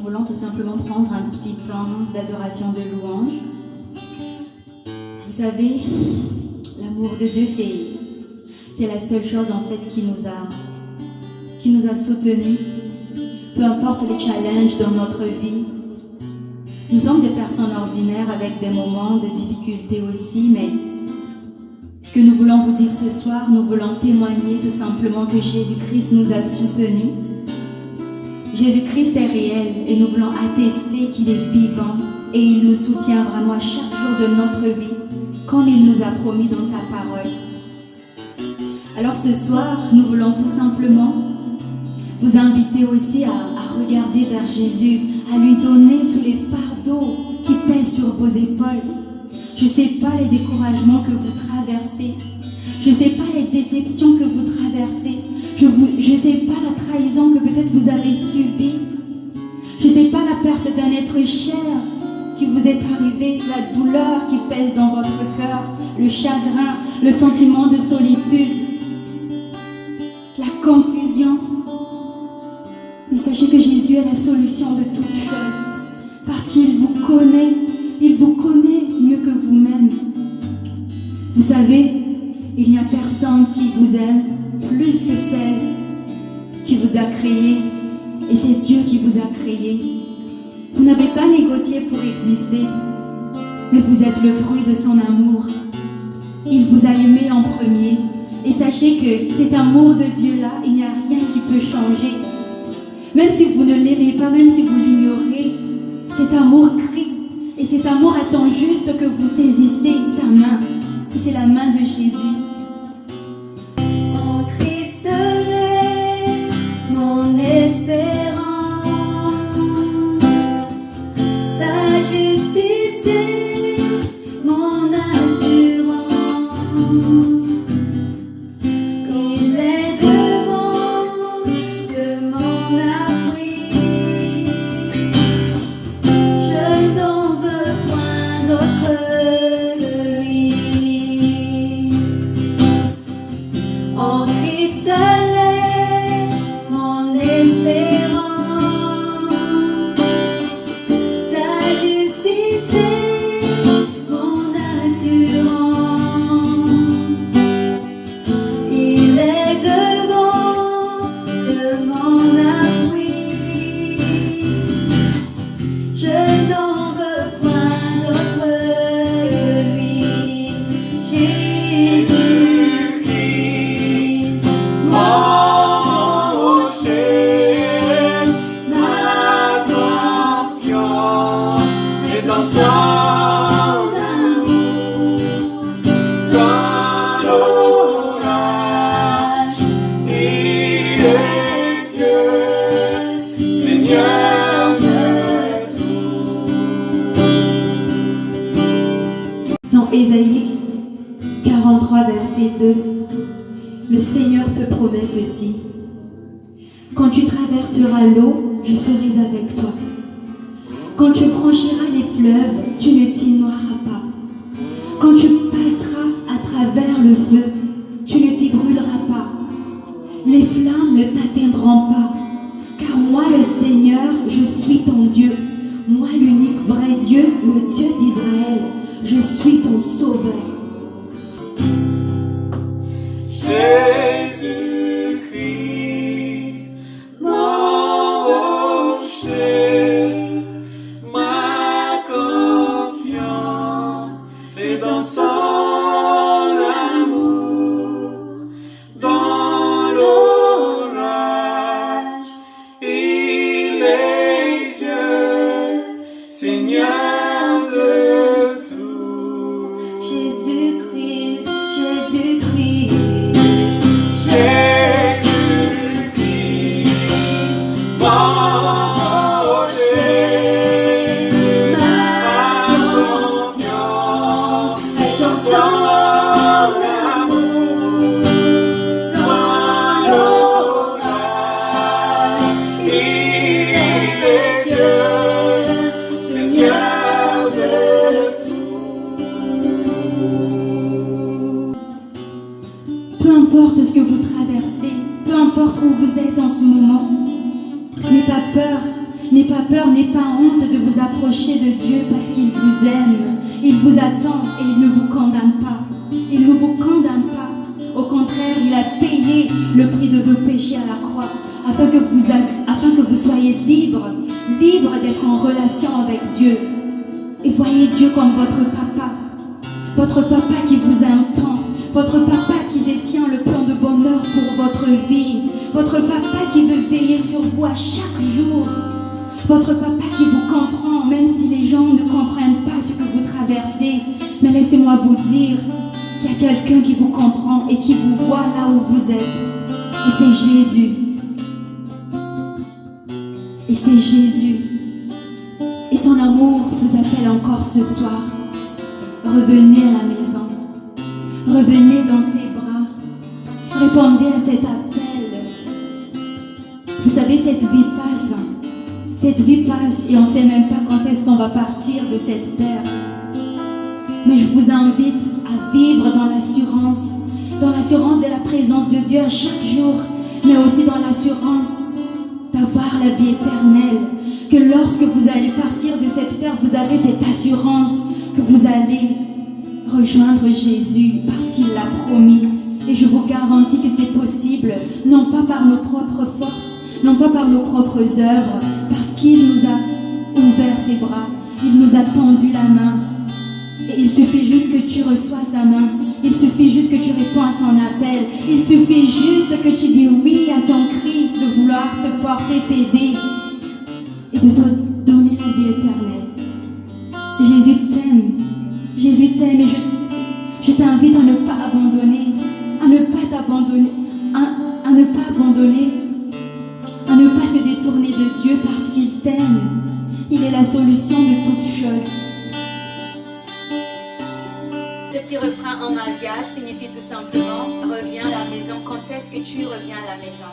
voulons tout simplement prendre un petit temps d'adoration, de louange. Vous savez, l'amour de Dieu, c'est la seule chose en fait qui nous a soutenus. Peu importe les challenges dans notre vie. Nous sommes des personnes ordinaires avec des moments de difficulté aussi, mais ce que nous voulons vous dire ce soir, nous voulons témoigner tout simplement que Jésus-Christ nous a soutenus. Jésus-Christ est réel et nous voulons attester qu'il est vivant et il nous soutient vraiment à chaque jour de notre vie, comme il nous a promis dans sa parole. Alors ce soir, nous voulons tout simplement vous inviter aussi à regarder vers Jésus, à lui donner tous les fardeaux qui pèsent sur vos épaules. Je ne sais pas les découragements que vous traversez. Je ne sais pas les déceptions que vous traversez. Je ne sais pas la trahison que peut-être vous avez subie. Je ne sais pas la perte d'un être cher qui vous est arrivé, la douleur qui pèse dans votre cœur, le chagrin, le sentiment de solitude, la confusion. Mais sachez que Jésus est la solution de toutes choses, parce qu'il vous connaît mieux que vous-même. Vous savez, il n'y a personne qui vous aime plus que celle qui vous a créé, et c'est Dieu qui vous a créé. Vous n'avez pas négocié pour exister, mais vous êtes le fruit de son amour. Il vous a aimé en premier, et sachez que cet amour de Dieu-là, il n'y a rien qui peut changer. Même si vous ne l'aimez pas, même si vous l'ignorez, cet amour crie. Et cet amour attend juste que vous saisissez sa main. Et c'est la main de Jésus. Mon cri de soleil, mon espérance, sa justice est mon assurance. Il est devant, Dieu m'en abri. Je n'en veux point d'autre que lui. En cri de soleil, mon espérance, sa justice est mon assurance. Il est devant, Dieu m'en abri. Je n'en veux point d'autre que lui, Jésus-Christ, mon rocher, ma confiance est en son amour. Dans l'orage, il est Dieu, Seigneur de tout. Dans Ésaïe 43, verset 2, le Seigneur te promet ceci. Quand tu traverseras l'eau, je serai avec toi. Quand tu franchiras les fleuves, tu ne t'y noieras pas. Quand tu passeras à travers le feu, tu ne t'y brûleras pas. Les flammes ne t'atteindront pas. Car moi, le Seigneur, je suis ton Dieu. Moi, l'unique vrai Dieu, le Dieu d'Israël. Je suis ton sauveur. Jésus-Christ, mon rocher, ma confiance, c'est dans son amour. Dans l'orage, il est Dieu, Seigneur de tout. Jésus-Christ, Jésus-Christ, Jésus-Christ, mon rocher, ma confiance est en son amour. Dans l'orage, il est Dieu, Seigneur de tout. Peu importe ce que vous traversez, peu importe où vous êtes en ce moment, n'ayez pas peur, n'ayez pas peur, n'ayez pas honte de vous approcher de Dieu parce qu'il vous aime. Il vous attend et il ne vous condamne pas. Il ne vous condamne pas. Au contraire, il a payé le prix de vos péchés à la croix afin que vous soyez libres d'être en relation avec Dieu. Et voyez Dieu comme votre papa qui vous aime tant, votre papa qui détient le plan de bonheur pour votre vie, votre papa qui veut veiller sur vous à chaque jour, votre papa qui vous comprend même si les gens ne comprennent pas ce que vous traversez. Mais laissez-moi vous dire qu'il y a quelqu'un qui vous comprend et qui vous voit là où vous êtes. Et c'est Jésus. Et c'est Jésus. Et son amour vous appelle encore ce soir. Revenez à la maison. Revenez dans ses bras. Répondez à cet appel. Vous savez, cette vie passe. Cette vie passe et on ne sait même pas quand est-ce qu'on va partir de cette terre. Mais je vous invite à vivre dans l'assurance de la présence de Dieu à chaque jour, mais aussi dans l'assurance d'avoir la vie éternelle. Que lorsque vous allez partir de cette terre, vous avez cette assurance que vous allez rejoindre Jésus parce qu'il l'a promis. Et je vous garantis que c'est possible, non pas par nos propres forces, non pas par nos propres œuvres, parce qu'il nous a ouvert ses bras, il nous a tendu la main. Et il suffit juste que tu reçois sa main, il suffit juste que tu réponds à son appel, il suffit juste que tu dis oui à son cri de vouloir te porter, t'aider et de te donner la vie éternelle. Jésus t'aime et je t'invite à ne pas abandonner, à ne pas t'abandonner, à ne pas abandonner, à ne pas se détourner de Dieu parce qu'il t'aime. Il est la solution de toutes choses. Ce petit refrain en malgache signifie tout simplement « Reviens à la maison ». Quand est-ce que tu reviens à la maison?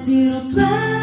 Sur toi